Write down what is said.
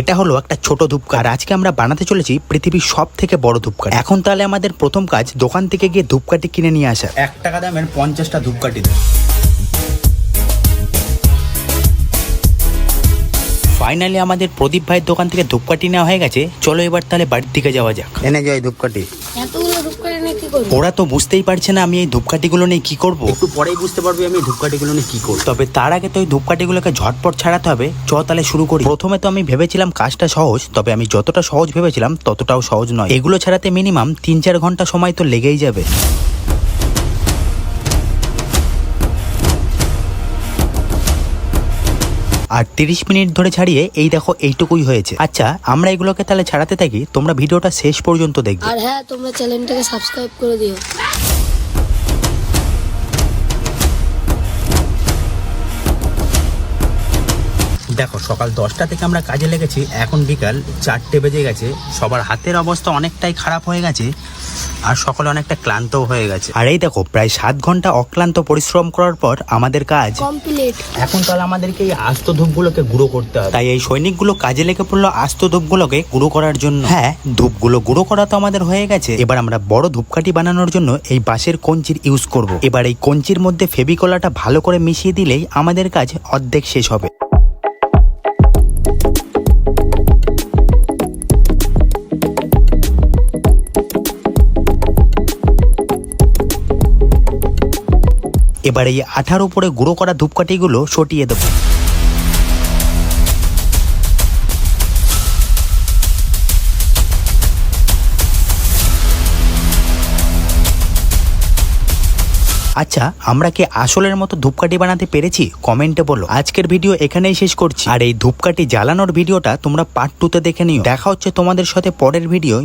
এটা হলো একটা ছোট ধূপকাঠি, আর আজকে আমরা বানাতে চলেছি পৃথিবীর সব থেকে বড় ধূপকাঠি। এখন তাহলে আমাদের প্রথম কাজ দোকান থেকে গিয়ে ধূপকাঠি কিনে নিয়ে আসা। 1 টাকা দামের 50টা ধূপকাঠি দেয়। ফাইনালি আমাদের প্রদীপ ভাইয়ের দোকান থেকে ধূপকাঠি নেওয়া হয়ে গেছে। চলো এবার তাহলে বাড়ির দিকে যাওয়া যাক। এনে যাই ধূপকাঠি। এতগুলো ধূপকাঠি নিয়ে কি করব? ওরা তো বুঝতেই পারছে না আমি এই ধূপকাঠিগুলো নিয়ে কি করব। একটু পরেই বুঝতে পারবি আমি এই ধূপকাঠিগুলো নিয়ে কি করব। তবে তার আগে তো এই ধূপকাঠিগুলোকে ঝটপট ছাড়াতে হবে। চ তাহলে শুরু করি। প্রথমে তো আমি ভেবেছিলাম কাজটা সহজ, তবে আমি যতটা সহজ ভেবেছিলাম ততটাও সহজ নয়। এগুলো ছাড়াতে মিনিমাম 3-4 ঘন্টা সময় তো লেগেই যাবে। আর 30 মিনিট ধরে ছাড়িয়ে এই দেখো এইটুকুই হয়েছে। আচ্ছা আমরা এগুলোকে তাহলে ছাড়াতে থাকি, তোমরা ভিডিওটা শেষ পর্যন্ত দেখবে। আর হ্যাঁ, তোমরা চ্যানেলটাকে সাবস্ক্রাইব করে দিও। দেখো সকাল 10টা থেকে আমরা কাজে লেগেছি, এখন বিকাল 4টে বেজে গেছে। সবার হাতের অবস্থা অনেকটাই খারাপ হয়ে গেছে আর সকলে অনেকটা ক্লান্তও হয়ে গেছে। আর এই দেখো প্রায় 7 ঘন্টা অক্লান্ত পরিশ্রম করার পর আমাদের কাজ কমপ্লিট। এখন তাহলে আমাদেরকে এই আস্ত ধূপগুলোকে গুঁড়ো করতে হবে। তাই এই সৈনিকগুলো কাজে লেগে পড়লো আস্ত ধূপগুলোকে গুঁড়ো করার জন্য। হ্যাঁ, ধূপগুলো গুঁড়ো করা তো আমাদের হয়ে গেছে। এবার আমরা বড় ধূপকাঠি বানানোর জন্য এই বাঁশের কঞ্চির ইউজ করব। এবার এই কঞ্চির মধ্যে ফেভিকলাটা ভালো করে মিশিয়ে দিলেই আমাদের কাজ অর্ধেক শেষ হবে। এবার এই আঠার উপরে গুঁড়ো করা ধূপকাঠিগুলো সটিয়ে দেবো। আচ্ছা আমরা কি আসলের মতো ধূপকাঠি বানাতে পেরেছি? কমেন্টে বলো। আজকের ভিডিও এখানেই শেষ করছি। আর এই ধূপকাঠি জ্বালানোর ভিডিওটা তোমরা পার্ট 2 তে দেখে নিও। দেখা হচ্ছে তোমাদের সাথে পরের ভিডিও।